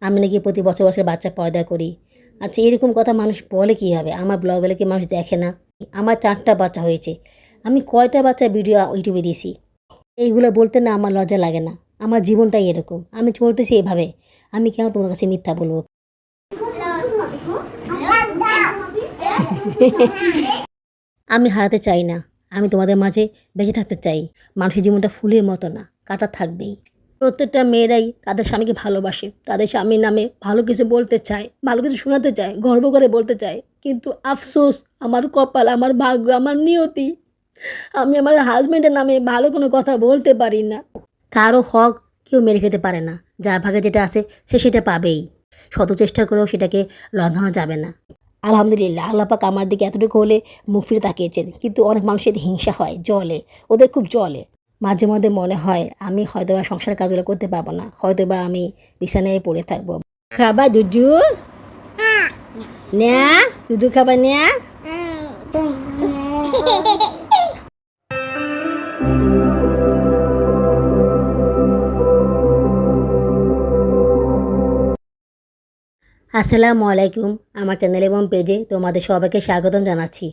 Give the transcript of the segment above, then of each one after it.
আমি নাকি প্রতি বছর বছর বাচ্চা পয়দা করি। আচ্ছা, এরকম কথা মানুষ বলে কীভাবে? আমার ব্লগ হলে কি মানুষ দেখে না? আমার 4টা বাচ্চা হয়েছে। আমি কয়টা বাচ্চার ভিডিও ইউটিউবে দিয়েছি। এইগুলো বলতে না আমার লজ্জা লাগে না। আমার জীবনটাই এরকম। আমি চলতেছি এভাবে। আমি কেন তোমার কাছে মিথ্যা বলব? আমি হারাতে চাই না। আমি তোমাদের মাঝে বেঁচে থাকতে চাই। মানুষের জীবনটা ফুলের মতো না, কাঁটা থাকবেই। প্রত্যেকটা মেয়েরাই তাদের স্বামীকে ভালোবাসে। তাদের স্বামীর নামে ভালো কিছু বলতে চায়, ভালো কিছু শোনাতে চায়, গর্ব করে বলতে চায়। কিন্তু আফসোস, আমার কপাল, আমার ভাগ্য, আমার নিয়তি, আমি আমার হাজবেন্ডের নামে ভালো কোনো কথা বলতে পারি না। কারো হক কেউ মেরে খেতে পারে না। যার ভাগে যেটা আছে সে সেটা পাবেই। শত চেষ্টা করেও সেটাকে লঙ্ঘানো যাবে না। আলহামদুলিল্লাহ, আল্লাহ পাক আমার দিকে এতটুকু হলে মুখ ফিরে তাকিয়েছেন। কিন্তু অনেক মানুষের হিংসা হয়, জ্বলে, ওদের খুব জ্বলে। মাঝে মধ্যে মনে হয় আমি হয়তোবা সংসারের কাজগুলো করতে পারবো না, হয়তোবা আমি বিছানায় পড়ে থাকবো। খাবার দুজু নেয়া, দুধু খাবার নেয়া। আসসালামু আলাইকুম। আমার চ্যানেল এবং পেজে তোমাদের সবাইকে স্বাগতম জানাচ্ছি।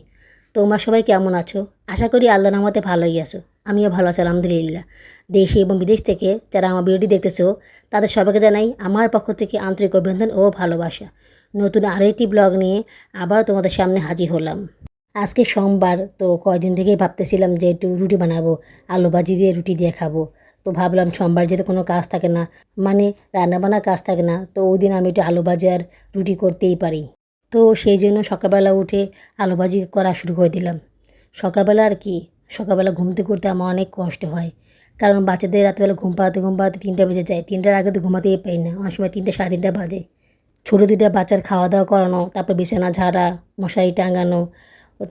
তোমরা সবাই কেমন আছো? আশা করি আল্লাহর রহমতে ভালোই আছো। আমিও ভালো আছি আলহামদুলিল্লাহ। দেশে এবং বিদেশ থেকে যারা আমার ভিডিওটি দেখতেছো তাদের সবাইকে জানাই আমার পক্ষ থেকে আন্তরিক অভিনন্দন ও ভালোবাসা। নতুন আরও একটি ব্লগ নিয়ে আবার তোমাদের সামনে হাজির হলাম। আজকে সোমবার, তো কয়দিন থেকেই ভাবতেছিলাম যে একটু রুটি বানাবো, আলু ভাজি দিয়ে রুটি দিয়ে খাবো। তো ভাবলাম সোমবার যেহেতু কোনো কাজ থাকে না, মানে রান্নাবান্নার কাজ থাকে না, তো ওই দিন আমি একটু আলু ভাজি আর রুটি করতেই পারি। তো সেই জন্য সকালবেলা উঠে আলু ভাজি করা শুরু করে দিলাম। সকালবেলা আর কি, সকালবেলা ঘুমতে করতে আমার অনেক কষ্ট হয়। কারণ বাচ্চাদের রাতবেলা ঘুম পাড়াতে 3টা বেজে যায়। 3টার আগে তো ঘুমাতেই পারি না, অনেক সময় 3টে, সাড়ে 3টা বাজে। ছোটো 2টা বাচ্চার খাওয়া দাওয়া করানো, তারপর বিছানা ঝাড়া, মশারি টাঙানো,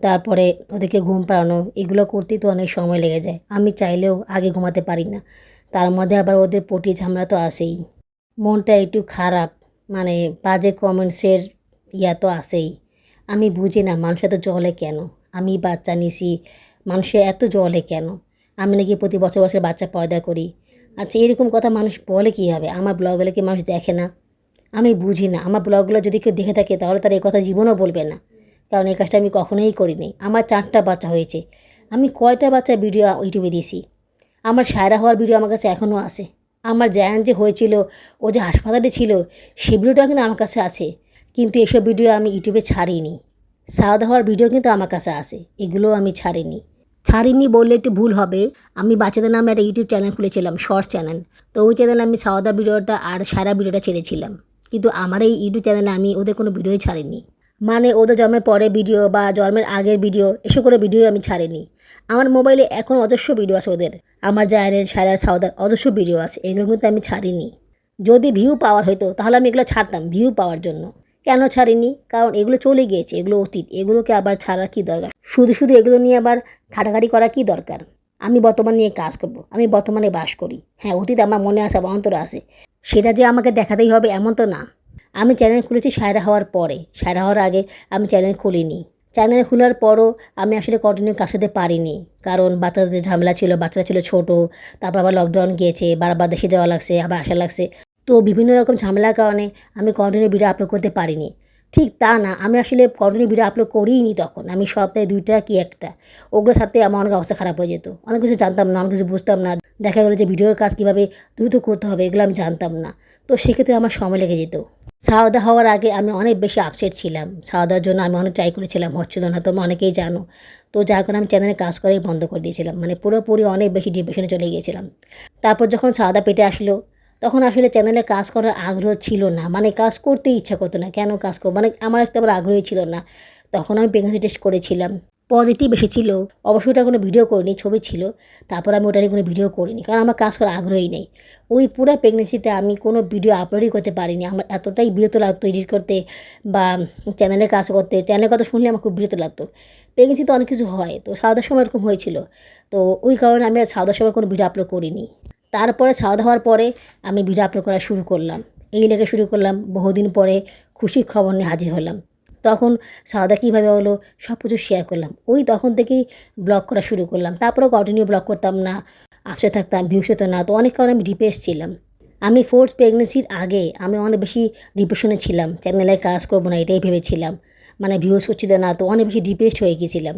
তারপরে ওদেরকে ঘুম পাড়ানো, এগুলো করতেই তো অনেক সময় লেগে যায়। আমি চাইলেও আগে ঘুমাতে পারি না। তার মধ্যে আবার ওদের পটি ঝামেলা তো আছেই। মনটা একটু খারাপ, মানে বাজে কমেন্টসের ইয়া তো আছেই। আমি বুঝি না মানুষ এত জ্বলে কেন। আমি বাচ্চা নিছি, মানুষের এত জ্বলে কেন? আমি নাকি প্রতি বছর বছর বাচ্চা পয়দা করি। আচ্ছা, এরকম কথা মানুষ বলে কীভাবে? আমার ব্লগগুলো কি মানুষ দেখে না? আমি বুঝি না। আমার ব্লগগুলো যদি কেউ দেখে থাকে তাহলে তারা এই কথা জীবনেও বলবে না। কারণ এই কাজটা আমি কখনোই করিনি। আমার 4টা বাচ্চা হয়েছে। আমি কয়টা বাচ্চার ভিডিও ইউটিউবে দিয়েছি। আমার সায়রা হওয়ার ভিডিও আমার কাছে এখনও আছে। আমার জায়ান যে হয়েছিল, ও যে হাসপাতালে ছিল, সে ভিডিওটাও কিন্তু আমার কাছে আছে। কিন্তু এসব ভিডিও আমি ইউটিউবে ছাড়িনি। সাওদা হওয়ার ভিডিও কিন্তু আমার কাছে আছে, এগুলোও আমি ছাড়িনি বললে একটু ভুল হবে। আমি বাচ্চাদের নামে একটা ইউটিউব চ্যানেল খুলেছিলাম, শর্টস চ্যানেল। তো ওই চ্যানেলে আমি সাওদা ভিডিওটা আর সায়রা ভিডিওটা ছেড়েছিলাম। কিন্তু আমার এই ইউটিউব চ্যানেলে আমি ওদের কোনো ভিডিওই ছাড়িনি। মানে ওদের জন্মের পরে ভিডিও বা জন্মের আগের ভিডিও, এসব করে ভিডিও আমি ছাড়িনি। আমার মোবাইলে এখন অজস্র ভিডিও আছে ওদের। আমার জায়ের, সায়রার, সাওদার অজস্র ভিডিও আছে। এগুলো কিন্তু আমি ছাড়িনি। যদি ভিউ পাওয়ার হতো তাহলে আমি এগুলো ছাড়তাম ভিউ পাওয়ার জন্য। কেন ছাড়িনি? কারণ এগুলো চলে গিয়েছে, এগুলো অতীত। এগুলোকে আবার ছাড়ার কী দরকার? শুধু শুধু এগুলো নিয়ে আবার ঘাটাঘাটি করা কী দরকার? আমি বর্তমান নিয়ে কাজ করব, আমি বর্তমানে বাস করি। হ্যাঁ, অতীত আমার মনে আছে, আমার অন্তরে আছে। সেটা যে আমাকে দেখাতেই হবে এমন তো না। আমি চ্যানেল খুলেছি সায়রা হওয়ার পরে। সায়রা হওয়ার আগে আমি চ্যানেল খুলিনি। চ্যানেল খোলার পরও আমি আসলে কন্টিনিউ কাজ করতে পারিনি। কারণ বাচ্চাদের ঝামেলা ছিল, বাচ্চারা ছিল ছোট। তারপর আবার লকডাউন গিয়েছে, বারবার দেশে যাওয়া লাগছে, আবার আসা লাগছে। তো বিভিন্ন রকম ঝামেলার কারণে আমি কন্টিনিউ ভিডিও আপলোড করতে পারিনি। ঠিক তা না, আমি আসলে কন্টিনিউ ভিডিও আপলোড করিইনি তখন। আমি সপ্তাহে 2টা কি 1টা। ওগুলোর সাথে আমার অনেক অবস্থা খারাপ হয়ে যেত। অনেক কিছু জানতাম না, অনেক কিছু বুঝতাম না। দেখা গেলো যে ভিডিওর কাজ কীভাবে দ্রুত করতে হবে এগুলো আমি জানতাম না। তো সেক্ষেত্রে আমার সময় লেগে যেত। সাওদা হওয়ার আগে আমি অনেক বেশি আপসেট ছিলাম। সাওদার জন্য আমি অনেক ট্রাই করেছিলাম, হচ্ছিল না। তোমরা অনেকেই জানো। তো যার কারণে আমি চ্যানেলে কাজ করাই বন্ধ করে দিয়েছিলাম। মানে পুরোপুরি অনেক বেশি ডিপ্রেশনে চলে গিয়েছিলাম। তারপর যখন সাওদা পেটে আসলো, তখন আসলে চ্যানেলে কাজ করার আগ্রহ ছিল না। মানে কাজ করতে ইচ্ছা করতো না। কেন কাজ করবো? মানে আমার একটা আবার আগ্রহই ছিল না। তখন আমি প্রেগনেন্সি টেস্ট করেছিলাম, পজিটিভ এসেছিল। অবশ্যই ওটা কোনো ভিডিও করিনি, ছবি ছিল। তারপর আমি ওটা নিয়ে কোনো ভিডিও করিনি, কারণ আমার কাজ করার আগ্রহই নেই। ওই পুরো প্রেগনেন্সিতে আমি কোনো ভিডিও আপলোডই করতে পারিনি। আমার এতটাই বিরক্ত লাগতো এডিট করতে বা চ্যানেলে কাজ করতে। চ্যানেলের কথা শুনলে আমার খুব বিরক্ত লাগতো। প্রেগনেন্সিতে অনেক কিছু হয়, তো সাওদার সময় এরকম হয়েছিল। তো ওই কারণে আমি আর সাওদার সময় কোনো ভিডিও আপলোড করিনি। তারপরে সাওদা হওয়ার পরে আমি ভিডিও আপলোড করা শুরু করলাম। এই লেগে শুরু করলাম, বহুদিন পরে খুশির খবর নিয়ে হাজির হলাম। তখন সাওদা কীভাবে হলো সব কিছু শেয়ার করলাম। ওই তখন থেকেই ব্লগ করা শুরু করলাম। তারপরেও কন্টিনিউ ব্লগ করতাম না, আপসে থাকতাম, ভিউস হতো না। তো অনেক কারণে আমি ডিপ্রেস ছিলাম। আমি ফোর্থ প্রেগনেন্সির আগে আমি অনেক বেশি ডিপ্রেশনে ছিলাম, চ্যানেলে কাজ করবো না এটাই ভেবেছিলাম, মানে ভিউজ হচ্ছিল না, তো অনেক বেশি ডিপ্রেসড হয়ে গিয়েছিলাম,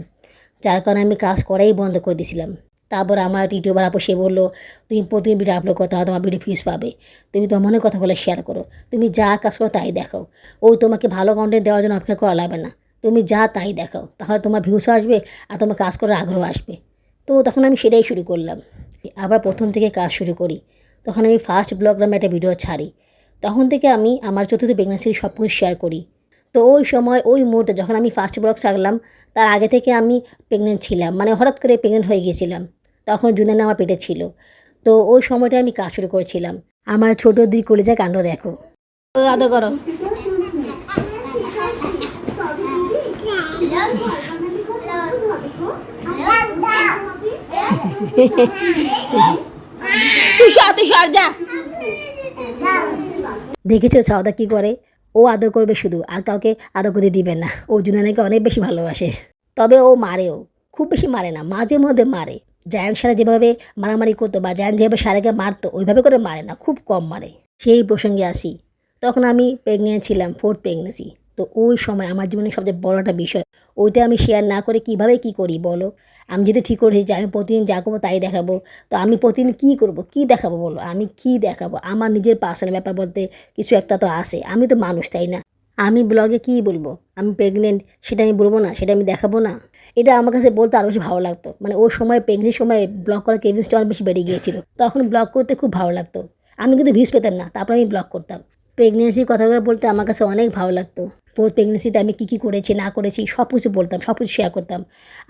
যার কারণে আমি কাজ করাই বন্ধ করে দিয়েছিলাম। তারপর আমার একটা ইউটিউবার আপু সে বললো, তুমি প্রতিদিন ভিডিও আপলোড করতে হয়, তোমার ভিডিও ভিউজ পাবে, তুমি তোমার মনের কথাগুলো শেয়ার করো, তুমি যা কাজ করো তাই দেখাও, ও তোমাকে ভালো কন্টেন্ট দেওয়ার জন্য অপেক্ষা করা লাগবে না, তুমি যা তাই দেখাও, তাহলে তোমার ভিউসও আসবে আর তোমার কাজ করার আগ্রহ আসবে। তো তখন আমি সেটাই শুরু করলাম, আবার প্রথম থেকে কাজ শুরু করি। তখন আমি ফার্স্ট ব্লগ নামে একটা ভিডিও ছাড়ি, তখন থেকে আমি আমার চতুর্থ প্রেগনেন্সির সব কিছু শেয়ার করি। তো ওই সময় ওই মুহূর্তে যখন আমি ফার্স্ট ব্লগ ছাড়লাম, তার আগে থেকে আমি প্রেগনেন্ট ছিলাম, মানে হঠাৎ করে প্রেগনেন্ট হয়ে গিয়েছিলাম, তখন জুনিয়র আমার পেটে ছিল। তো ওই সময়টা আমি কাজ শুরু করেছিলাম। আমার ছোট 2 কলিজা কাণ্ড দেখো, ও আদর করো। তুই সর যা। দেখেছো সাউদা কি করে, ও আদর করবে শুধু, আর কাউকে আদর করতে দিবে না। ও জুনানাকে অনেক বেশি ভালোবাসে, তবে ও মারেও, খুব বেশি মারে না, মাঝে মধ্যে মারে। জায়ান্ট সারা যেভাবে মারামারি করতো বা জায়ান্ট যেভাবে সারাকে মারতো ওইভাবে করে মারে না, খুব কম মারে। সেই প্রসঙ্গে আসি, তখন আমি প্রেগনেন্ট ছিলাম, ফোর্থ প্রেগনেন্সি। তো ওই সময় আমার জীবনে সবচেয়ে বড় একটা বিষয়, ওইটা আমি শেয়ার না করে কীভাবে কী করি বলো। আমি যদি ঠিক করেছি যে আমি প্রতিদিন যা করবো তাই দেখাবো, তো আমি প্রতিদিন কী করবো, কী দেখাবো বলো, আমি কী দেখাবো? আমার নিজের পার্সোনাল ব্যাপার বলতে কিছু একটা তো আসে, আমি তো মানুষ তাই না? আমি ব্লগে কী বলবো, আমি প্রেগনেন্ট সেটা আমি বলবো না, সেটা আমি দেখাবো না? এটা আমার কাছে বলতে আরও বেশি ভালো লাগতো, মানে ওই সময় প্রেগনেন্সির সময় ব্লগ করার কেভিন্সটা অনেক বেশি বেড়ে গিয়েছিল, তখন ব্লগ করতে খুব ভালো লাগতো। আমি কিন্তু ভিউজ পেতাম না, তারপর আমি ব্লগ করতাম। প্রেগনেন্সির কথাগুলো বলতে আমার কাছে অনেক ভালো লাগতো। ফোর্থ প্রেগনেন্সিতে আমি কী কী করেছি না করেছি সব কিছু বলতাম, সব কিছু শেয়ার করতাম।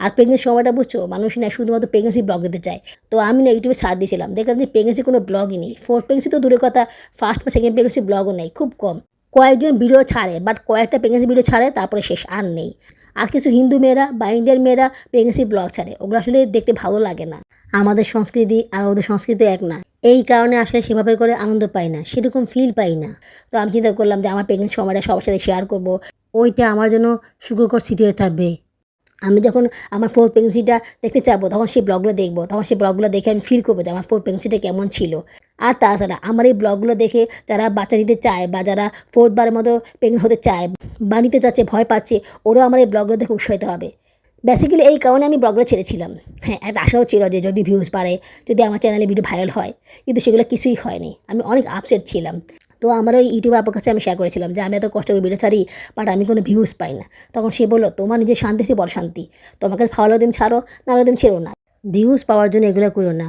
আর প্রেগনেন্সির সময়টা বুঝছো, মানুষ না শুধুমাত্র প্রেগনেন্সি ব্লগ দিতে চায়। তো আমি না ইউটিউবে সার্চ দিয়েছিলাম, দেখলাম যে প্রেগনেন্সি কোনো ব্লগই নেই, ফোর্থ প্রেগনেন্সি তো দূরের কথা, ফার্স্ট বা সেকেন্ড প্রেগনেন্সি ব্লগও নেই, খুব কম। কয়েকজন ভিডিও ছাড়ে, বাট কয়েকটা প্রেগনেন্সি ভিডিও ছাড়ে, তারপরে শেষ, আর নেই। আর কিছু হিন্দু মেয়েরা বা ইন্ডিয়ান মেয়েরা প্রেগনেন্সি ব্লগ ছাড়ে, ওগুলো আসলে দেখতে ভালো লাগে না। আমাদের সংস্কৃতি আর ওদের সংস্কৃতি এক না, এই কারণে আসলে সেভাবে করে আনন্দ পাই না, সেরকম ফিল পাই না। তো আমি চিন্তা করলাম যে আমার প্রেগনেন্ট সময়টা সবার সাথে শেয়ার করব, ওইটা আমার জন্য সুখকর স্মৃতি হয়ে থাকবে। আমি যখন আমার ফোর্থ প্রেগনেন্সিটা দেখতে চাবো, তখন সেই ব্লগগুলো দেখবো, তখন সেই ব্লগগুলো দেখে আমি ফিল করবো যে আমার ফোর্থ প্রেগনেন্সিটা কেমন ছিল। আর তাছাড়া আমার এই ব্লগগুলো দেখে যারা বাচ্চা নিতে চায় বা যারা ফোর্থবারের মতো প্রেগনেন্ট হতে চায় বা নিতে চাচ্ছে, ভয় পাচ্ছে, ওরাও আমার এই ব্লগগুলো দেখে উৎসাহিত হবে। বেসিক্যালি এই কারণে আমি ব্লগগুলো ছেড়েছিলাম। হ্যাঁ, একটা আশাও ছিল যে যদি ভিউজ বাড়ে, যদি আমার চ্যানেলে ভিডিও ভাইরাল হয়, কিন্তু সেগুলো কিছুই হয়নি। আমি অনেক আপসেট ছিলাম। তো আমার ওই ইউটিউবার আপুর কাছে আমি শেয়ার করেছিলাম যে আমি এত কষ্ট করে ভিডিও ছাড়ি, বাট আমি কোনো ভিউজ পাই না। তখন সে বললো, তোমার নিজের শান্তি সে বড় শান্তি, তোমার কাছে ভালো তুমি ছাড়ো, না হলে তুমি ছেড়ো না, ভিউজ পাওয়ার জন্য এগুলো করো না।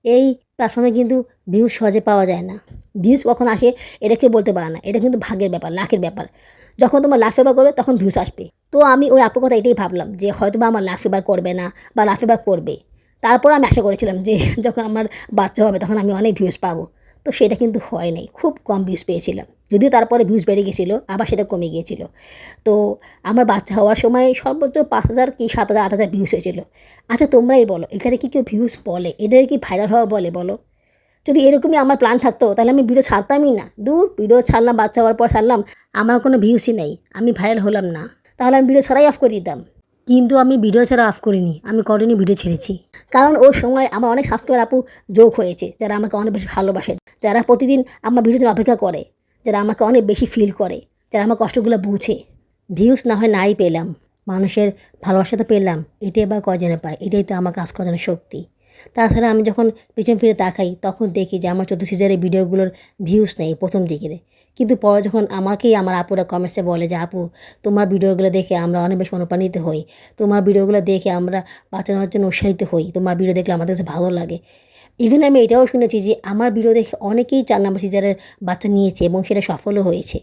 এই প্ল্যাটফর্মে কিন্তু ভিউজ সহজে পাওয়া যায় না। ভিউজ কখন আসে এটা কেউ বলতে পারে না, এটা কিন্তু ভাগ্যের ব্যাপার, লাখের ব্যাপার। যখন তোমার লাখ ফেভার করবে তখন ভিউজ আসবে। তো আমি ওই আপুর কথা এটাই ভাবলাম যে হয়তো বা আমার লাখ ফেভার করবে না বা লাখ ফেভার করবে। তারপর আমি আশা করেছিলাম যে যখন আমার বাচ্চা হবে তখন আমি অনেক ভিউজ পাবো। তো সেটা কিন্তু হয় নাই, খুব কম ভিউজ পেয়েছিলাম। যদিও তারপরে ভিউজ বেড়ে গিয়েছিলো, আবার সেটা কমে গিয়েছিল। তো আমার বাচ্চা হওয়ার সময় সর্বোচ্চ 5,000 কি 7,000 8,000 ভিউজ হয়েছিল। আচ্ছা তোমরাই বলো, এখানে কি কেউ ভিউজ বলে, এটার কি ভাইরাল হওয়া বলে বলো? যদি এরকমই আমার প্ল্যান থাকতো তাহলে আমি ভিডিও ছাড়তামই না। দূর, ভিডিও ছাড়লাম, বাচ্চা হওয়ার পর ছাড়লাম, আমার কোনো ভিউসই নেই, আমি ভাইরাল হলাম না, তাহলে আমি ভিডিও ছাড়াই অফ করে দিতাম। কিন্তু আমি ভিডিও ছাড়া অফ করিনি, আমি কন্টিনিউ ভিডিও ছেড়েছি। কারণ ওই সময় আমার অনেক সাবস্ক্রাইবার আপু যোগ হয়েছে, যারা আমাকে অনেক বেশি ভালোবাসে, যারা প্রতিদিন আমার ভিডিওর জন্য অপেক্ষা করে, যারা আমাকে অনেক বেশি ফিল করে, যারা আমার কষ্টগুলো বুঝে। ভিউস না হয় নাই পেলাম, মানুষের ভালোবাসা তো পেলাম, এটাই বা কজনে পায়, এটাই তো আমার কাজ করানোর শক্তি। তাছাড়া আমি যখন পিছন ফিরে তাকাই তখন দেখি যে আমার 14 সিজারের ভিডিওগুলোর ভিউজ নেই প্রথম দিকের। কিন্তু পরে যখন আমাকেই আমার আপুরা কমেন্টসে বলে যে আপু তোমার ভিডিওগুলো দেখে আমরা অনেক বেশি অনুপ্রাণিত হই, তোমার ভিডিওগুলো দেখে আমরা বাচ্চা নেওয়ার জন্য উৎসাহিত হই, তোমার ভিডিও দেখলে আমাদের কাছে ভালো লাগে। ইভেন আমি এটাও শুনেছি যে আমার ভিডিও দেখে অনেকেই 4 নম্বর সিজারের বাচ্চা নিয়েছে এবং সেটা সফলও হয়েছে।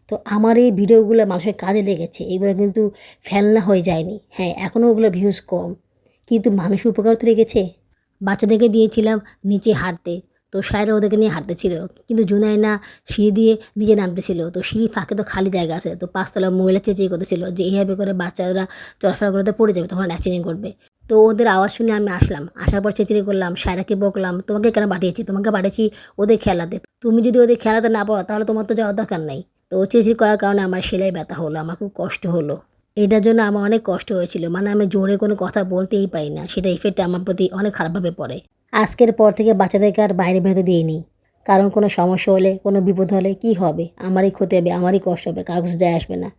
তো আমার এই ভিডিওগুলো মানুষের কাজে লেগেছে, এগুলো কিন্তু ফেলনা হয়ে যায়নি। হ্যাঁ, এখনও ওগুলো ভিউজ কম, কিন্তু মানুষের উপকার তো লেগেছে। বাচ্চাদেরকে দিয়েছিলাম নিচে হাঁটতে, তো সায়রা ওদেরকে নিয়ে হাঁটতেছিল, কিন্তু জুনাইনা সিঁড়ি দিয়ে নিচে নামতেছিল। তো সিঁড়ির ফাঁকে তো খালি জায়গা আছে, তো 5 তলা মহিলা চেঁচিয়ে করতেছিল যে এইভাবে করে বাচ্চারা চলাফেরা করতে পড়ে যাবে, তখন অ্যাক্সিডেন্ট করবে। তো ওদের আওয়াজ শুনে আমি আসলাম, আসার পর চেঁচিয়ে করলাম, সায়রাকে বকলাম, তোমাকে কেন পাঠিয়েছি, তোমাকে পাঠিয়েছি ওদের খেলাতে, তুমি যদি ওদের খেলাতে না পারো তাহলে তোমার তো যাওয়ার দরকার নাই। তো ও চেঁচিয়ে করার কারণে আমার সেলাই ব্যথা হলো, আমার খুব কষ্ট হলো। এটার জন্য আমার অনেক কষ্ট হয়েছিল, মানে আমি জোরে কোনো কথা বলতেই পারি না, সেটা ইফেক্ট আমার প্রতি অনেক খারাপভাবে পড়ে। আজকের পর থেকে বাচ্চাদেরকে আর বাইরে বেরোতে দিইনি। কারণ কোনো সমস্যা হলে, কোনো বিপদ হলে কী হবে? আমারই ক্ষতি হবে, আমারই কষ্ট হবে, কারো কিছু যায় আসবে না।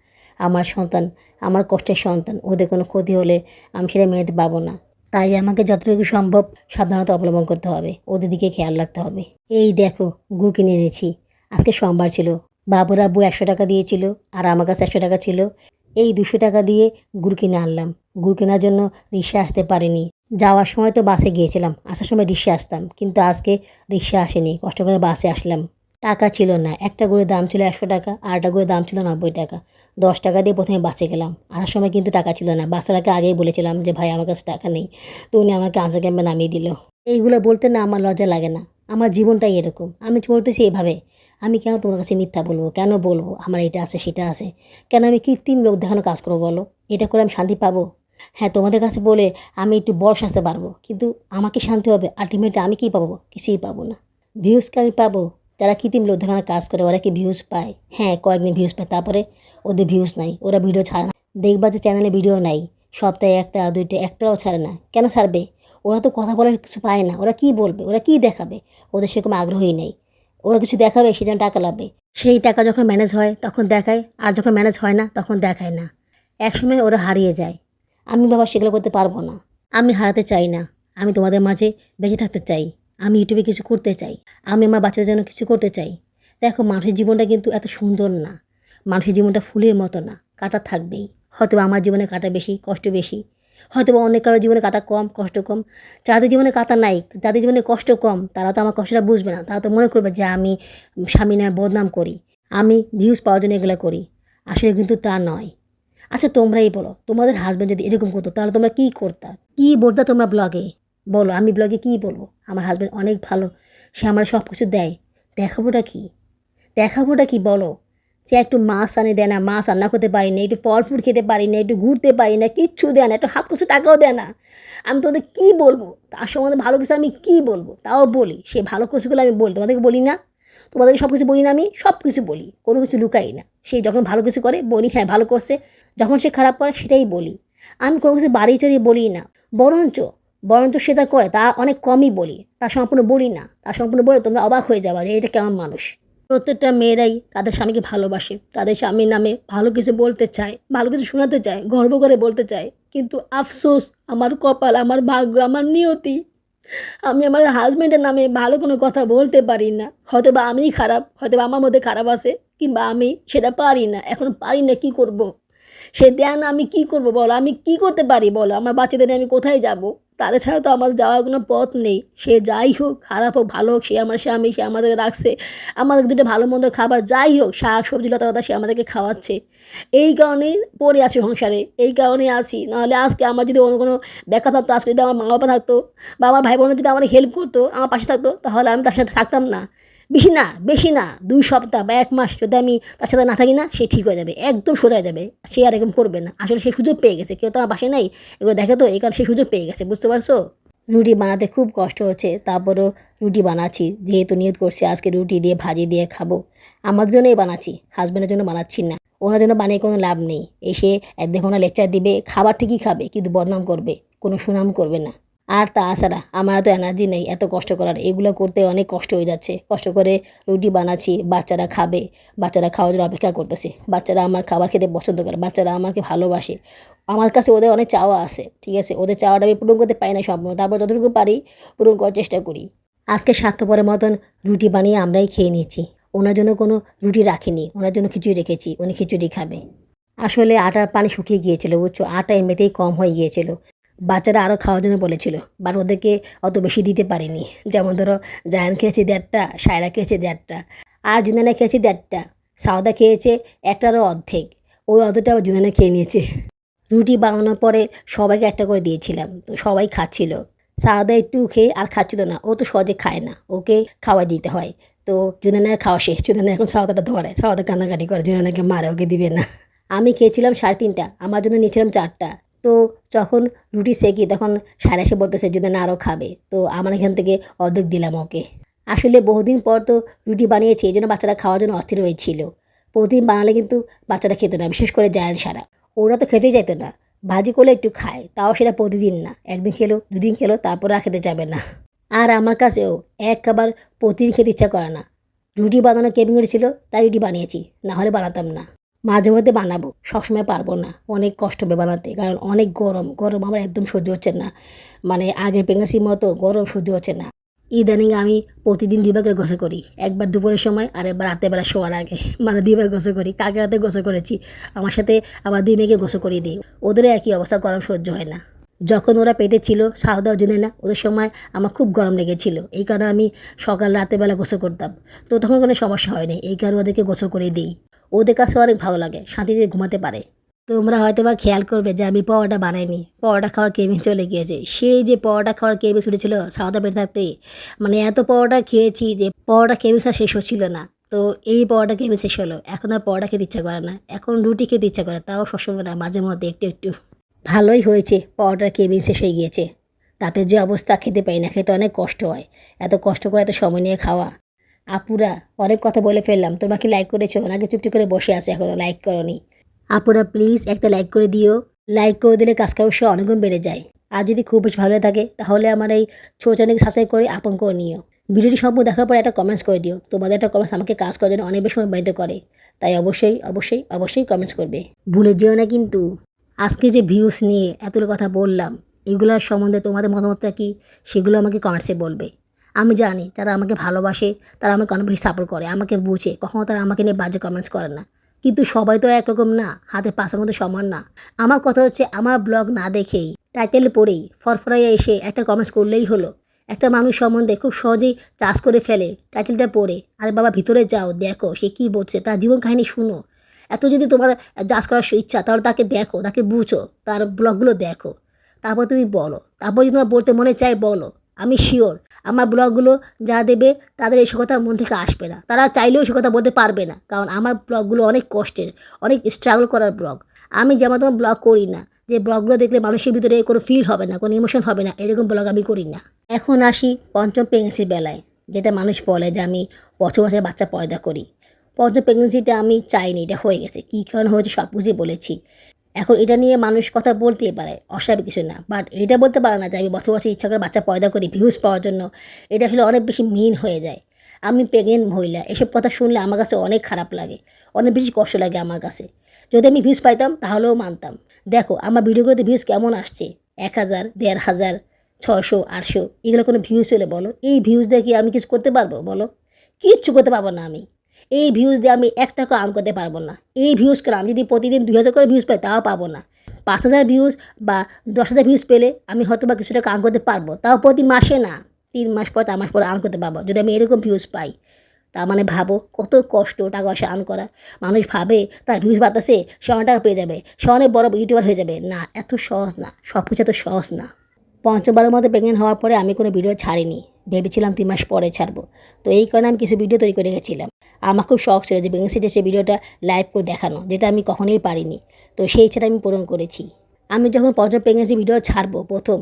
আমার সন্তান, আমার কষ্টের সন্তান, ওদের কোনো ক্ষতি হলে আমি সেটা মেনে নিতে পারবো না। তাই আমাকে যতটুকু সম্ভব সাবধানতা অবলম্বন করতে হবে, ওদের দিকে খেয়াল রাখতে হবে। এই দেখো, গুড় কিনে এনেছি। আজকে সোমবার ছিল, বাবুর আব্বু 100 টাকা দিয়েছিল, আর আমার কাছে 100 টাকা ছিল। এই 200 টাকা দিয়ে গুড় কিনে আনলাম। গুড় কেনার জন্য রিক্সা আসতে পারিনি। যাওয়ার সময় তো বাসে গিয়েছিলাম, আসার সময় রিক্সা আসতাম, কিন্তু আজকে রিক্সা আসেনি, কষ্ট করে বাসে আসলাম। টাকা ছিল না, একটা গুড়ের দাম ছিল 100 টাকা, আর একটা গুড়ের দাম ছিল 90 টাকা। 10 টাকা দিয়ে প্রথমে বাসে গেলাম, আসার সময় কিন্তু টাকা ছিল না। বাসওয়ালাকে আগেই বলেছিলাম যে ভাই আমার কাছে টাকা নেই, তো উনি আমাকে আনসার ক্যাম্পে নামিয়ে দিল। এইগুলো বলতে না আমার লজ্জা লাগে না? আমার জীবনটাই এরকম, আমি চলতেছি এইভাবে। আমি কেন তোমার কাছে মিথ্যা বলবো? কেন বলবো আমার এটা আছে সেটা আছে? কেন আমি কৃত্রিম লোক দেখানো কাজ করবো বলো? এটা করে আমি শান্তি পাবো? হ্যাঁ, তোমাদের কাছে বলে আমি একটু বড় সাজতে পারবো, কিন্তু আমাকে শান্তি হবে আলটিমেটলি আমি কী পাবো? কিছুই পাবো না। ভিউজকে আমি পাবো? যারা কৃত্রিম লোক দেখানোর কাজ করে ওরা কি ভিউজ পায়? হ্যাঁ, কয়েকদিন ভিউজ পায়, তারপরে ওদের ভিউজ নাই, ওরা ভিডিও ছাড়ে না। দেখবা যে চ্যানেলে ভিডিও নাই, সপ্তাহে একটা দুইটা, একটাও ছাড়ে না। কেন ছাড়বে? ওরা তো কথা বলার কিছু পায় না, ওরা কী বলবে, ওরা কী দেখাবে? ওদের সেরকম আগ্রহই নেই। ওরা কিছু দেখাবে সেজন্য টাকা লাগবে, সেই টাকা যখন ম্যানেজ হয় তখন দেখায়, আর যখন ম্যানেজ হয় না তখন দেখায় না। একসময় ওরা হারিয়ে যায়। আমি বাবা সেগুলো করতে পারবো না। আমি হারাতে চাই না, আমি তোমাদের মাঝে বেঁচে থাকতে চাই। আমি ইউটিউবে কিছু করতে চাই, আমি আমার বাচ্চাদের জন্য কিছু করতে চাই। দেখো, মানুষের জীবনটা কিন্তু এত সুন্দর না। মানুষের জীবনটা ফুলের মতো না, কাঁটা থাকবেই। হয়তো আমার জীবনে কাঁটা বেশি, কষ্ট বেশি। হয়তো অনেক কারোর জীবনে কাঁটা কম, কষ্ট কম। যাদের জীবনে কাঁটা নাই, যাদের জীবনে কষ্ট কম, তারা তো আমার কষ্টটা বুঝবে না। তারা তো মনে করবে যে আমি স্বামী না বদনাম করি, আমি ভিউজ পাওয়ার জন্য এগুলো করি। আসলে কিন্তু তা নয়। আচ্ছা, তোমরাই বলো, তোমাদের হাজব্যান্ড যদি এরকম করতো তাহলে তোমরা কী করতা? কী বলতা তোমরা ব্লগে? বলো, আমি ব্লগে কী বলবো? আমার হাজব্যান্ড অনেক ভালো, সে আমার সব কিছু দেয়। দেখাবোটা কি? দেখাবোটা কি বলো? সে একটু মাছ আনে দেয় না, মাছ রান্না করতে পারি না, একটু ফল ফুল খেতে পারি না, একটু ঘুরতে পারি না, কিচ্ছু দেয় না, একটু হাত খরচে টাকাও দেয় না। আমি তোমাদের কী বলবো? তার সম্বন্ধে ভালো কিছু আমি কী বলবো? তাও বলি, সে ভালো কিছুগুলো আমি বলি, তোমাদেরকে বলি না? তোমাদেরকে সব কিছু বলি না? আমি সব কিছু বলি, কোনো কিছু লুকাই না। সে যখন ভালো কিছু করে বলি হ্যাঁ ভালো করছে, যখন সে খারাপ করে সেটাই বলি। আমি কোনো কিছু বাড়িয়ে চড়িয়ে বলি না। বরঞ্চ বরঞ্চ সে যা করে তা অনেক কমই বলি, তা সম্পূর্ণ বলি না। তা সম্পূর্ণ বলে তোমরা অবাক হয়ে যাবা যে এটা কেমন মানুষ। প্রত্যেকটা মেয়েরাই তাদের স্বামীকে ভালোবাসে, তাদের স্বামীর নামে ভালো কিছু বলতে চায়, ভালো কিছু শোনাতে চায়, গর্ব করে বলতে চায়। কিন্তু আফসোস, আমার কপাল, আমার ভাগ্য, আমার নিয়তি, আমি আমার হাজব্যান্ডের নামে ভালো কোনো কথা বলতে পারি না। হয়তো বা আমিই খারাপ, হয়তো বা আমার মধ্যে খারাপ আছে, কিংবা আমি সেটা পারি না, এখন পারি না, কী করব? সে দেয় না, আমি কী করব বলো? আমি কী করতে পারি বলো? আমার বাচ্চাদের নিয়ে আমি কোথায় যাব? তারা ছাড়া তো আমার যাওয়ার কোনো পথ নেই। সে যাই হোক, খারাপ হোক ভালো হোক, সে আমার স্বামী, সে আমাদেরকে রাখছে, আমাদের দুটো ভালো মন্দ খাবার যাই হোক, শাক সবজি লতা সে আমাদেরকে খাওয়াচ্ছে। এই কারণেই পড়ে আছি সংসারে, এই কারণেই আছি। নাহলে আজকে আমার যদি অন্য কোনো ব্যাখ্যা থাকতো, আজকে যদি আমার মা বাবা থাকতো বা আমার ভাই বোনের যদি আমার হেল্প করতো, আমার পাশে থাকতো, তাহলে আমি তার সাথে থাকতাম না। বেশি না 2 সপ্তাহ বা 1 মাস যদি আমি তার সাথে না থাকি না, সে ঠিক হয়ে যাবে, একদম সোজা হয়ে যাবে। সে আর এরকম করবে না। আসলে সে সুযোগ পেয়ে গেছে, কেউ তো আমার পাশে নাই, এগুলো দেখে তো, এই কারণে সে সুযোগ পেয়ে গেছে, বুঝতে পারছো? রুটি বানাতে খুব কষ্ট হচ্ছে, তারপরেও রুটি বানাচ্ছি, যেহেতু নিয়ত করছি আজকে রুটি দিয়ে ভাজি দিয়ে খাবো। আমার জন্যই বানাচ্ছি, হাজব্যান্ডের জন্য বানাচ্ছি না। ওনার জন্য বানিয়ে কোনো লাভ নেই। এসে দেখো না লেকচার দিবে, খাবার ঠিকই খাবে কিন্তু বদনাম করবে, কোনো সুনাম করবে না। আর তাছাড়া আমার এত এনার্জি নেই এত কষ্ট করার, এগুলো করতে অনেক কষ্ট হয়ে যাচ্ছে। কষ্ট করে রুটি বানাচ্ছি, বাচ্চারা খাবে, বাচ্চারা খাওয়ার জন্য অপেক্ষা করতেছে। বাচ্চারা আমার খাবার খেতে পছন্দ করে, বাচ্চারা আমাকে ভালোবাসে। আমার কাছে ওদের অনেক চাওয়া আছে, ঠিক আছে? ওদের চাওয়াটা আমি পূরণ করতে পারি না সম্পূর্ণ, তারপর যতটুকু পারি পূরণ করার চেষ্টা করি। আজকে স্বার্থপরের মতন রুটি বানিয়ে আমরাই খেয়ে নিচ্ছি। ওনার জন্য কোনো রুটি রাখিনি, ওনার জন্য খিচুড়ি রেখেছি, উনি খিচুড়ি খাবে। আসলে আটার পানি শুকিয়ে গিয়েছিল, বুঝছো? আটা এমনিতেই কম হয়ে গিয়েছিল। বাচ্চারা আরও খাওয়ার জন্য বলেছিল, বাট ওদেরকে অত বেশি দিতে পারিনি। যেমন ধরো, জায়ান খেয়েছে 1.5টা, সায়রা খেয়েছে 1.5টা, আর জুনানা খেয়েছে 1.5টা, সাউদা খেয়েছে একটারও অর্ধেক। ওই অর্ধেকটা আবার জুনানা খেয়ে নিয়েছে। রুটি বানানোর পরে সবাইকে একটা করে দিয়েছিলাম, তো সবাই খাচ্ছিল। সাউদা একটু খেয়ে আর খাচ্ছিল না, ও তো সহজে খায় না, ওকে খাওয়াই দিতে হয়। তো জুনানার খাওয়া শেষ, জুনানা এখন সাউদাটা ধরে, সাউদা কান্নাকাটি করে, জুনানাকে মারে, ওকে দিবে না। আমি খেয়েছিলাম 3:30টা, আমার জন্য নিয়েছিলাম 4টা। তো যখন রুটি সেকি তখন সারা এসে বলতেছে যদি না আরও খাবে, তো আমার এখান থেকে অর্ধেক দিলাম ওকে। আসলে বহুদিন পর তো রুটি বানিয়েছি, এই জন্য বাচ্চারা খাওয়ার জন্য অস্থির হয়েছিল। প্রতিদিন বানালে কিন্তু বাচ্চারা খেত না, বিশেষ করে জায়ান সারা, ওরা তো খেতেই চাইতো না। ভাজি করলে একটু খায়, তাও সেটা প্রতিদিন না, একদিন খেলো 2 দিন খেলো, তারপরে আর খেতে যাবে না। আর আমার কাছেও এক খাবার প্রতিদিন খেতে ইচ্ছা করে না। রুটি বানানোর ক্রেভিং ছিল, তাই রুটি বানিয়েছি, না হলে বানাতাম না। মাঝে মধ্যে বানাবো, সবসময় পারবো না, অনেক কষ্ট হবে বানাতে, কারণ অনেক গরম, গরম আমার একদম সহ্য হচ্ছে না। মানে আগের প্রেগনেন্সির মতো গরম সহ্য হচ্ছে না। ইদানিং আমি প্রতিদিন ২ বার করে গোসল করি, একবার দুপুরের সময় আর একবার রাত্রেবেলা শোয়ার আগে। মানে ২ বার গোসল করি, কালকে রাতে গোসল করেছি। আমার সাথে আমার ২ মেয়েকে গোসল করিয়ে দিই, ওদেরও একই অবস্থা, গরম সহ্য হয় না। যখন ওরা পেটে ছিল সাও দেওয়ার জন্য না, ওদের সময় আমার খুব গরম লেগেছিল, এই কারণে আমি সকাল রাতেরবেলা গোসল করতাম। তো তখন কোনো সমস্যা হয়নি, এই কারণে ওদেরকে গোসল করে দিই। ওদের কাছে অনেক ভালো লাগে, শান্তিতে ঘুমাতে পারে। তোমরা হয়তো বা খেয়াল করবে যে আমি পরোটা বানাইনি, পরোটা খাওয়ার ক্রেভিং চলে গিয়েছে। সেই যে পরোটা খাওয়ার ক্রেভিং উঠেছিল সাউথ পেট থাকতে, মানে এত পরোটা খেয়েছি যে পরোটা ক্রেভিং আর শেষ হচ্ছিল না। তো এই পরোটা ক্রেভিং শেষ হলো, এখন আর পরোটা খেতে ইচ্ছা করে না, এখন রুটি খেতে ইচ্ছা করে, তাও সবসময় না, মাঝে মধ্যে একটু একটু। ভালোই হয়েছে পরোটার ক্রেভিং শেষ হয়ে গিয়েছে। তাতে যে অবস্থা, খেতে পাই না, খেতে অনেক কষ্ট হয়। এত কষ্ট করে এত সময় নিয়ে খাওয়া। আপুরা, অনেক কথা বলে ফেললাম, তোমরা কি লাইক করেছো নাকি চুপটি করে বসে আছো এখনো লাইক করোনি? আপুরা প্লিজ একটা লাইক করে দিও। লাইক করে দিলে কাজ করার উৎসাহ অনেকগুণ বেড়ে যায়। আর যদি খুব বেশি ভালো থাকে তাহলে আমার এই ছোট চ্যানেলকে সাবস্ক্রাইব করে আপন করে নিও। ভিডিওটি সম্পূর্ণ দেখার পর একটা কমেন্টস করে দিও, তোমাদের একটা কমেন্টস আমাকে কাজ করার জন্য অনেক বেশি অনুপ্রাণিত করে। তাই অবশ্যই অবশ্যই অবশ্যই কমেন্টস করবে, ভুলে যেও না কিন্তু। আজকে যে ভিউস নিয়ে এতগুলো কথা বললাম, এগুলোর সম্বন্ধে তোমাদের মতামতটা কী, সেগুলো আমাকে কমেন্টসে বলবে। আমি জানি যারা আমাকে ভালোবাসে তারা আমাকে অনেক বেশি সাপোর্ট করে, আমাকে বুঝে, কখনো তারা আমাকে নিয়ে বাজে কমেন্টস করে না। কিন্তু সবাই তো একরকম না, হাতের পাশের মধ্যে সমান না। আমার কথা হচ্ছে, আমার ব্লগ না দেখেই টাইটেল পড়েই ফরফরাইয়া এসে একটা কমেন্টস করলেই হলো। একটা মানুষ সম্বন্ধে খুব সহজেই চাষ করে ফেলে টাইটেলটা পড়ে। আরে বাবা, ভিতরে যাও, দেখো সে কী বলছে, তার জীবন কাহিনী শুনো। এত যদি তোমার জাজ করার ইচ্ছা, তাহলে তাকে দেখো, তাকে বুঝো, তার ব্লগগুলো দেখো, তারপর তুমি বলো। তারপর যদি তোমার বলতে মনে চায় বলো। আমি শিওর আমার ব্লগগুলো যা দেবে তাদের এইসব কথা মন থেকে আসবে না, তারা চাইলেও সে কথা বলতে পারবে না, কারণ আমার ব্লগগুলো অনেক কষ্টের, অনেক স্ট্রাগল করার ব্লগ। আমি যেমন তোমার ব্লগ করি না, যে ব্লগগুলো দেখলে মানুষের ভিতরে কোনো ফিল হবে না, কোনো ইমোশন হবে না, এরকম ব্লগ আমি করি না। এখন আসি পঞ্চম প্রেগনেন্সির বেলায়, যেটা মানুষ বলে যে আমি বছর বছর বাচ্চা পয়দা করি। পঞ্চম প্রেগনেন্সিটা আমি চাইনি, এটা হয়ে গেছে, কী কারণে হয়েছে সব কিছুই বলেছি। এখন এটা নিয়ে মানুষ কথা বলতেই পারে, অস্বাভাবিক কিছু না, বাট এটা বলতে পারে না যে আমি বছর বছর ইচ্ছা করে বাচ্চা পয়দা করি ভিউজ পাওয়ার জন্য। এটা আসলে অনেক বেশি মিন হয়ে যায়। আমি প্রেগনেন্ট মহিলা, এসব কথা শুনলে আমার কাছে অনেক খারাপ লাগে, অনেক বেশি কষ্ট লাগে আমার কাছে। যদি আমি ভিউজ পাইতাম তাহলেও মানতাম। দেখো আমার ভিডিওগুলোতে ভিউজ কেমন আসছে, ১,০০০, ১,৫০০, ৬০০, ৮০০, এগুলো কোনো ভিউজ হলে বলো? এই ভিউজ দিয়ে কি আমি কিছু করতে পারবো বলো? কিচ্ছু করতে পারবো না আমি। এই ভিউজ দিয়ে আমি ১ টাকা আর্ন করতে পারবো না। এই ভিউজ করে আমি যদি প্রতিদিন ২,০০০ করে ভিউজ পাই তাও পাবো না। ৫,০০০ ভিউজ বা ১০,০০০ ভিউজ পেলে আমি হয়তো বা কিছু টাকা আর্ন করতে পারবো, তাও প্রতি মাসে না, ৩ মাস পর ৪ মাস পর আর্ন করতে পারবো যদি আমি এরকম ভিউজ পাই। তার মানে ভাবো কত কষ্ট টাকা পয়সা আর্ন করা। মানুষ ভাবে তার ভিউজ বাড়তেছে সে অনেক টাকা পেয়ে যাবে, সে অনেক বড় ইউটিউবার হয়ে যাবে। না, এত সহজ না, সব কিছু এত সহজ না। পঞ্চমবারের মধ্যে প্রেগনেন্ট হওয়ার পরে আমি কোনো ভিডিও ছাড়িনি, ভেবেছিলাম ৩ মাস পরে ছাড়বো। তো এই কারণে আমি কিছু ভিডিও তৈরি করে রেখেছিলাম। আমার খুব শখ ছিল যে প্রেগনেন্সিতে সেই ভিডিওটা লাইভ করে দেখানো, যেটা আমি কখনোই পারিনি। তো সেই ইচ্ছাটা আমি পূরণ করেছি। আমি যখন পঞ্চম প্রেগনেন্সি ভিডিও ছাড়বো প্রথম,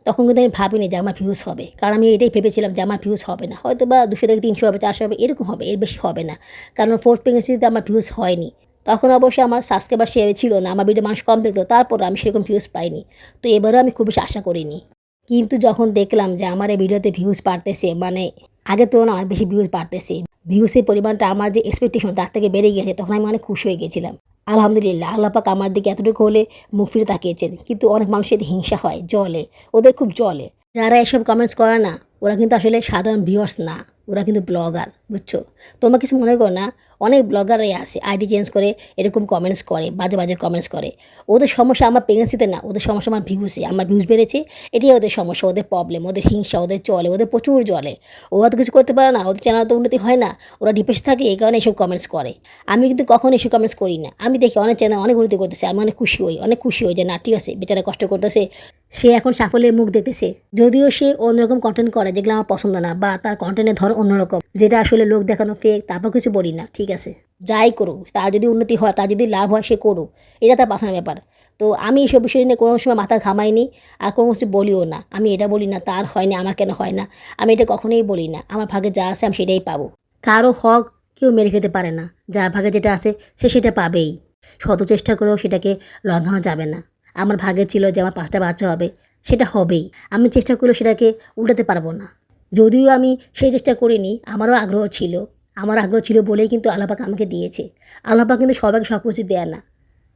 তখন কিন্তু আমি ভাবিনি যে আমার ভিউজ হবে, কারণ আমি এটাই ভেবেছিলাম যে আমার ভিউজ হবে না, হয়তো বা ২০০ থেকে ৩০০ হবে, ৪০০ হবে, এরকম হবে, এর বেশি হবে না। কারণ ফোর্থ প্রেগনেন্সিতে আমার ভিউজ হয়নি। তখন অবশ্যই আমার সাবস্ক্রাইবার সেভাবে ছিল না, আমার ভিডিও মানুষ কম দেখতো, তারপর আমি সেরকম ভিউজ পাইনি। তো এবারও আমি খুব বেশি আশা করিনি। কিন্তু যখন দেখলাম যে আমার এই ভিডিওতে ভিউজ বাড়তেছে, মানে আগের তুলনায় অনেক বেশি ভিউজ বাড়তেছে, ভিউসের পরিমাণটা আমার যে এক্সপেকটেশন তার থেকে বেড়ে গেছে, তখন আমি অনেক খুশি হয়ে গেছিলাম। আলহামদুলিল্লাহ, আল্লাহ পাক আমার দিকে এতটুকু হলে মুখ ফিরে তাকিয়েছেন। কিন্তু অনেক মানুষের হিংসা হয়, জলে, ওদের খুব জলে। যারা এসব কমেন্টস করে না, ওরা কিন্তু আসলে সাধারণ ভিউয়ার্স না, ওরা কিন্তু ব্লগার, বুঝছো? তোমরা কিছু মনে করো না, অনেক ব্লগাররাই আছে আইডি চেঞ্জ করে এরকম কমেন্টস করে, বাজে বাজে কমেন্টস করে। ওদের সমস্যা আমার প্রেগনেন্সিতে না, ওদের সমস্যা আমার ভিউসে, আমার ভিউজ বেড়েছে, এটাই ওদের সমস্যা, ওদের প্রবলেম, ওদের হিংসা, ওদের চলে, ওদের প্রচুর জলে। ওরা তো কিছু করতে পারে না, ওদের চ্যানেল তো উন্নতি হয় না, ওরা ডিপ্রেস থাকে, এই কারণে এসব কমেন্টস করে। আমি কিন্তু কখনো এসব কমেন্টস করি না। আমি দেখি অনেক চ্যানেল অনেক উন্নতি করতেছে, আমি অনেক খুশি হই, অনেক খুশি হই যে না, ঠিক আছে, বেচারা কষ্ট করতেছে, সে এখন সাফল্যের মুখ দেখতেছে। যদিও সে অন্যরকম কন্টেন্ট করে যেগুলো আমার পছন্দ না, বা তার কন্টেন্টের ধর অন্যরকম, যেটা আসলে লোক দেখানো ফেক, তারপর কিছু বলি না, ঠিক আছে, যাই করুক, তার যদি উন্নতি হয়, তার যদি লাভ হয়, সে করুক, এটা তার পার্সোনাল ব্যাপার। তো আমি এইসব বিষয় নিয়ে কোনো সময় মাথা ঘামাইনি, আর কোনো কিছু বলিও না। আমি এটা বলি না তার হয়নি, আমার কেন হয় না, আমি এটা কখনোই বলি না। আমার ভাগে যা আছে আমি সেটাই পাবো। কারো হক কেউ মেরে খেতে পারে না, যার ভাগে যেটা আছে সে সেটা পাবেই। শত চেষ্টা করেও সেটাকে লঙ্ঘানো যাবে না। আমার ভাগে ছিল যে আমার 5টা বাচ্চা হবে, সেটা হবেই। আমি চেষ্টা করলেও সেটাকে উল্টাতে পারবো না। যদিও আমি সেই চেষ্টা করিনি, আমারও আগ্রহ ছিল। আমার আগ্রহ ছিল বলেই কিন্তু আল্লাহ পাক আমাকে দিয়েছে। আল্লাহ পাক কিন্তু সবাইকে সব কিছু দেয় না।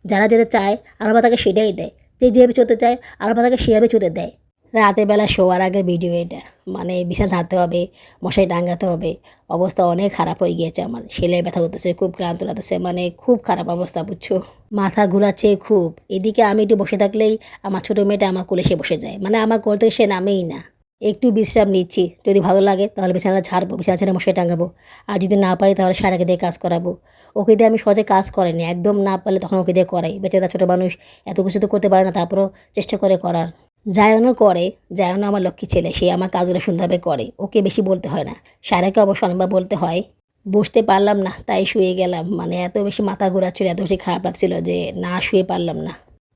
যারা যেটা চায় আল্লাহ পাক তাকে সেটাই দেয়। যে যেভাবে চলতে চায় আল্লাহ পাক তাকে সেভাবে চলতে দেয়। রাতের বেলা শোয়ার আগের ভিডিও এটা। মানে বিছানা ঝাড়তে হবে, মশারি টাঙাতে হবে। অবস্থা অনেক খারাপ হয়ে গিয়েছে আমার। সেলাই ব্যথা করতেছে, খুব ক্লান্ত লাগতেছে, মানে খুব খারাপ অবস্থা বুঝছো। মাথা ঘোরাচ্ছে খুব। এদিকে আমি একটু বসে থাকলেই আমার ছোটো মেয়েটা আমার কোলে এসে বসে যায়। মানে আমার কোল থেকে সে নামেই না। একটু বিশ্রাম নিচ্ছি, যদি ভালো লাগে তাহলে বিছানাটা ঝাড়বো, বিছানা ছেড়ে মশারি টাঙাবো। আর যদি না পারি তাহলে সারাকে দিয়ে কাজ করাবো। ওকে দিয়ে আমি সহজে কাজ করাইনি, একদম না পারলে তখন ওকে দিয়ে করাই। বেচারা ছোটো মানুষ, এত কিছু তো করতে পারে না, তারপরেও চেষ্টা করে করার। জায়নও করে, জায়নও আমার লক্ষ্মী ছেলে, সে আমার কাজগুলো সুন্দরভাবে করে, ওকে বেশি বলতে হয় না। সারাকে অবশ্য অনেকবার বলতে হয়। বসতে পারলাম না, তাই শুয়ে গেলাম। মানে এত বেশি মাথা ঘোরাচ্ছিল, এত বেশি খারাপ লাগছিল যে না শুয়ে পারলাম না।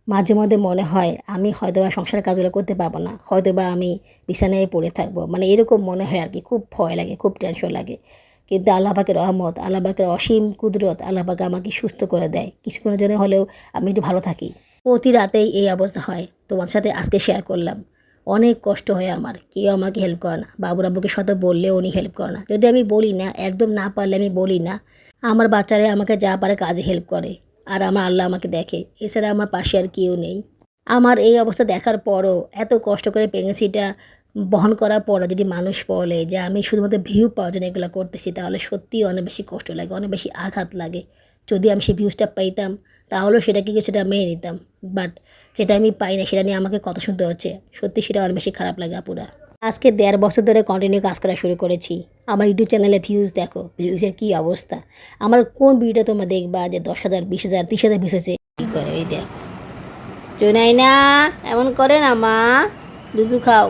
মাঝে মধ্যে মনে হয় আমি হয়তোবা সংসারের কাজগুলো করতে পারবো না, হয়তোবা আমি বিছানায় পড়ে থাকবো, মানে এরকম মনে হয় আর কি। খুব ভয় লাগে, খুব টেনশন লাগে। কিন্তু আল্লাহ পাকের রহমত, আল্লাহ পাকের অসীম কুদরত, আল্লাহ পাক আমাকে সুস্থ করে দেয় কিছুক্ষণের জন্য হলেও। আমি একটু ভালো থাকি। প্রতি রাতেই এই অবস্থা হয়, তোমার সাথে আজকে শেয়ার করলাম। অনেক কষ্ট হয় আমার, কেউ আমাকে হেল্প করে না। বাবুর আব্বুকে শত বললেও উনি হেল্প করে না। যদি আমি বলি না, একদম না পারলে আমি বলি না, আমার বাচ্চারা আমাকে যা পারে কাজে হেল্প করে। আর আমার আল্লাহ আমাকে দেখে, এছাড়া আমার পাশে আর কেউ নেই। আমার এই অবস্থা দেখার পরও, এত কষ্ট করে প্রেগনেন্সিটা বহন করার পরও যদি মানুষ বলে যে আমি শুধুমাত্র ভিউ পাওয়ার জন্য এগুলো করতেছি, তাহলে সত্যিই অনেক বেশি কষ্ট লাগে, অনেক বেশি আঘাত লাগে। যদি আমি সেই ভিউজটা পাইতাম তাহলেও সেটাকে কিছুটা মেনে নিতাম। বাট যেটা আমি পাই না, সেটা নিয়ে আমাকে কথা শুনতে হচ্ছে। সত্যি সেটা অনেক বেশি খারাপ লাগে আপুরা। আজকে 1.5 বছর ধরে কন্টিনিউ কাজ করা শুরু করেছি। আমার ইউটিউব চ্যানেলে ভিউজ দেখো, ভিউজের কী অবস্থা। আমার কোন ভিডিওটা তোমরা দেখবা যে 10,000, 20,000, 30,000 ভিউজ হয়েছে, কী করে এই দেখো। চুনাই না, এমন করে না মা, দুধু খাও।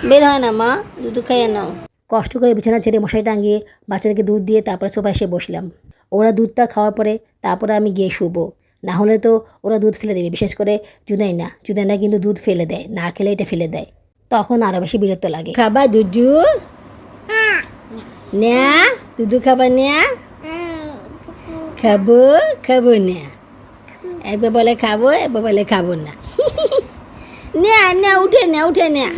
বের হয় না মা, দুধু খাইয়ে নাও। কষ্ট করে বিছানা ছেড়ে মশারি টাঙিয়ে বাচ্চাদেরকে দুধ দিয়ে তারপরে সোফায় এসে বসলাম। ওরা দুধটা খাওয়ার পরে তারপরে আমি গিয়ে শুবো। না হলে তো ওরা দুধ ফেলে দেবে, বিশেষ করে জুনাইনা। জুনাইনা কিন্তু দুধ ফেলে দেয়, না খেলে এটা ফেলে দেয়। তখন আরও বেশি বিরক্ত লাগে। খাবার দুধু নেয়া, দুধু খাবার নেয়া, খাবো খাবো নেয়া। একবার বলে খাবো, একবার বলে খাবো না। নেয়া নেয়া, উঠে নেয়া, উঠে নেয়া,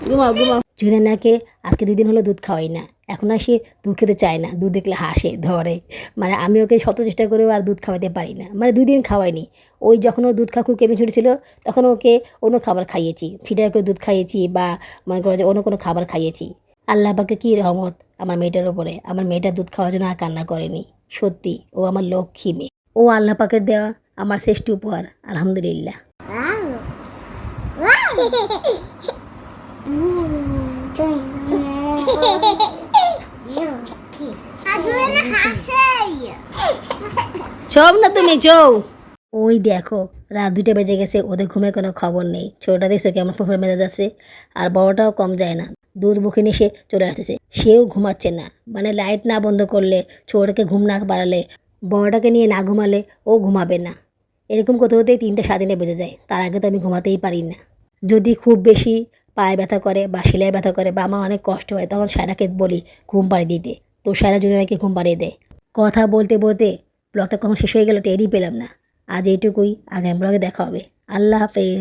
ঘুমাও ঘুমাও। জুনাইনাকে আজকে 2 দিন হলো দুধ খাওয়াই না। এখন আর সে দুধ খেতে চায় না, দুধ দেখলে হাসে, ধরে। মানে আমি ওকে শত চেষ্টা করেও আর দুধ খাওয়াতে পারি না। মানে 2 দিন খাওয়াইনি। ওই যখন ও দুধ খাওয়া খুব কেমন ছোটো ছিল, তখন ওকে অন্য খাবার খাইয়েছি, ফিডার করে দুধ খাইয়েছি, বা মনে করো যে অন্য কোনো খাবার খাইয়েছি। আল্লাহ পাকের কী রহমত আমার মেয়েটার ওপরে। আমার মেয়েটা দুধ খাওয়ার জন্য আর কান্না করেনি। সত্যি ও আমার লক্ষ্মী মেয়ে। ও আল্লাহ পাকের দেওয়া আমার শ্রেষ্ঠ উপহার, আলহামদুলিল্লাহ। সব না তুমি চৌ। ওই দেখো রাত 2টা বেজে গেছে, ওদের ঘুমে কোনো খবর নেই। ছোটোটা দেখছো কেমন ফুফের মেজাজ আছে, আর বড়টাও কম যায় না। দুধ মুখে নিয়ে সে চলে আসতেছে, সেও ঘুমাচ্ছে না। মানে লাইট না বন্ধ করলে, ছোটোটাকে ঘুম না বাড়ালে, বড়টাকে নিয়ে না ঘুমালে ও ঘুমাবে না। এরকম করতে হতেই 3টা 7:30 বেজে যায়। তার আগে তো আমি ঘুমাতেই পারি না। যদি খুব বেশি পায়ে ব্যথা করে বা সেলাই ব্যথা করে বা আমার অনেক কষ্ট হয়, তখন সায়রাকে বলি ঘুম পাড়িয়ে দিতে। তো সায়রা জুনিয়রকে ঘুম পাড়িয়ে দেয়। কথা বলতে বলতে ব্লগটা কখন শেষ হয়ে গেল টেরই পেলাম না। আজ এইটুকুই, আগামী ব্লগে দেখা হবে। আল্লাহ হাফেজ।